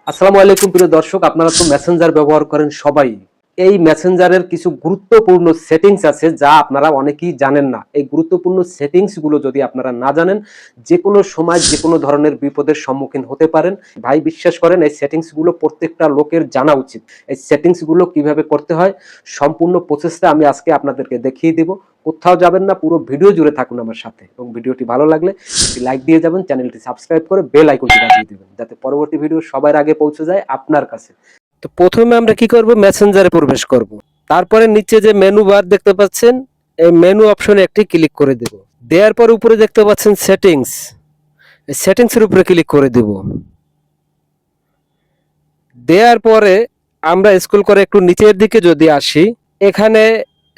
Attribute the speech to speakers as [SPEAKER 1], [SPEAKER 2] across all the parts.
[SPEAKER 1] আসসালামু আলাইকুম প্রিয় দর্শক, আপনারা তো মেসেঞ্জার ব্যবহার করেন সবাই। এই মেসেঞ্জারের কিছু গুরুত্বপূর্ণ সেটিংস আছে যা আপনারা অনেকেই জানেন না। এই গুরুত্বপূর্ণ সেটিংস গুলো যদি আপনারা না জানেন, যে কোনো সময় যে কোনো ধরনের বিপদের সম্মুখীন হতে পারেন। ভাই বিশ্বাস করেন, এই সেটিংস গুলো প্রত্যেকটা লোকের জানা উচিত। এই সেটিংস গুলো কিভাবে করতে হয় সম্পূর্ণ প্রসেসটা আমি আজকে আপনাদেরকে দেখিয়ে দেব। কোথাও যাবেন না, পুরো ভিডিও জুড়ে থাকুন আমার সাথে, এবং ভিডিওটি ভালো লাগলে একটি লাইক দিয়ে যাবেন, চ্যানেলটি সাবস্ক্রাইব করে বেল আইকনটি বাজিয়ে দিবেন যাতে পরবর্তী ভিডিও সবার আগে পৌঁছে যায় আপনার কাছে। তো প্রথমে আমরা কি করব, মেসেঞ্জারে প্রবেশ করব। তারপরে নিচে যে মেনু বার দেখতে পাচ্ছেন, এই মেনু অপশনে একটি ক্লিক করে দেব। দেওয়ার পর উপরে দেখতে পাচ্ছেন সেটিংস, এই সেটিংস এর উপরে ক্লিক করে দেব। দেওয়ার পরে আমরা স্ক্রল করে একটু নিচের দিকে যদি আসি, এখানে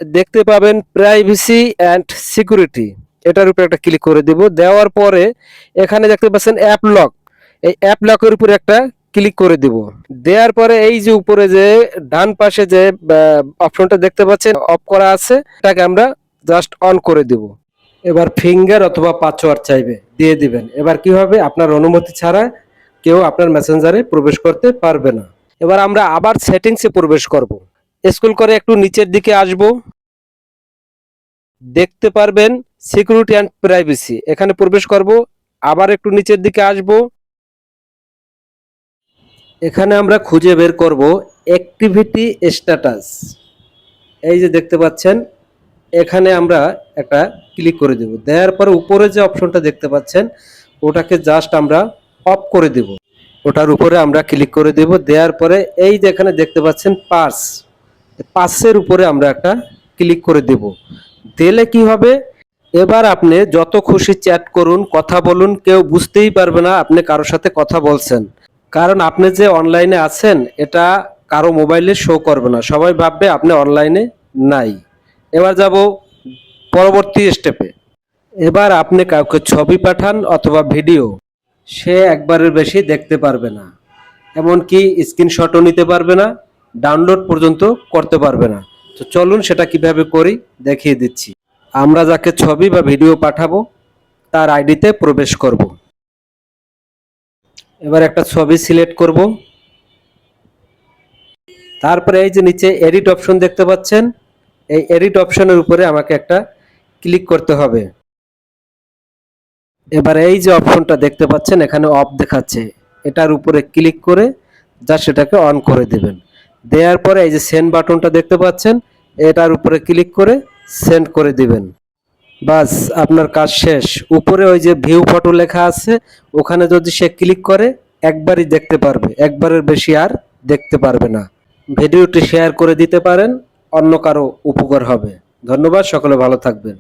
[SPEAKER 1] দেখতে পাবেন প্রাইভেসি অ্যান্ড সিকিউরিটি, এটার উপরে একটা ক্লিক করে দেব। দেওয়ার পরে এখানে দেখতে পাচ্ছেন অ্যাপ লক, এই অ্যাপ লকের উপরে একটা ক্লিক করে দিব। দেওয়ার পরে এই যে উপরে যে ডান পাশে যে অপশনটা দেখতে পাচ্ছেন অফ করা আছে, এটাকে আমরা জাস্ট অন করে দিব। এবার ফিঙ্গার অথবা পাসওয়ার্ড চাইবে, দিয়ে দিবেন। এবার কি হবে, আপনার অনুমতি ছাড়া কেউ আপনার মেসেঞ্জারে প্রবেশ করতে পারবে না। এবার আমরা আবার সেটিংসে প্রবেশ করব। স্ক্রল করে একটু নিচের দিকে আসব, দেখতে পারবেন সিকিউরিটি অ্যান্ড প্রাইভেসি, এখানে প্রবেশ করব। আবার একটু নিচের দিকে আসব, এখানে আমরা খুঁজে বের করব অ্যাক্টিভিটি স্ট্যাটাস। এই যে দেখতে পাচ্ছেন, এখানে আমরা একটা ক্লিক করে দেব। দেওয়ার পরে উপরে যে অপশনটা দেখতে পাচ্ছেন, ওটাকে জাস্ট আমরা অফ করে দেব। ওটার উপরে আমরা ক্লিক করে দেব। দেওয়ার পরে এই যে এখানে দেখতে পাচ্ছেন পাসের উপরে আমরা একটা ক্লিক করে দেব। দিলে কি হবে, এবার আপনি যত খুশি চ্যাট করুন, কথা বলুন, কেউ বুঝতেই পারবে না আপনি কারোর সাথে কথা বলছেন। কারণ আপনি যে অনলাইনে আছেন এটা কারো মোবাইলে শো করবে না, সবাই ভাববে আপনি অনলাইনে নাই। এবার যাব পরবর্তী স্টেপে। এবার আপনি কাউকে ছবি পাঠান অথবা ভিডিও, সে একবারের বেশি দেখতে পারবে না, এমনকি স্ক্রিনশটও নিতে পারবে না, ডাউনলোড পর্যন্ত করতে পারবে না। তো চলুন সেটা কিভাবে করি দেখিয়ে দিচ্ছি। আমরা যাকে ছবি বা ভিডিও পাঠাবো তার আইডিতে প্রবেশ করব। এবার একটা ছবি সিলেক্ট করব। তারপরে এই যে নিচে এডিট অপশন দেখতে পাচ্ছেন, এই এডিট অপশনের উপরে আমাকে একটা ক্লিক করতে হবে। এবার এই যে অপশনটা দেখতে পাচ্ছেন এখানে অফ দেখাচ্ছে, এটার উপরে ক্লিক করে যা সেটাকে অন করে দিবেন। দেওয়ার পরে এই যে সেন্ড বাটনটা দেখতে পাচ্ছেন, এটার উপরে ক্লিক করে সেন্ড করে দিবেন। বাস, আপনার কাজ শেষ। উপরে ওই যে ভিউ ফটো লেখা আছে, ওখানে যদি সে ক্লিক করে একবারই দেখতে পারবে, একবারের বেশি আর দেখতে পারবে না। ভিডিওটি শেয়ার করে দিতে পারেন, অন্য কারো উপকার হবে। ধন্যবাদ, সকলে ভালো থাকবেন।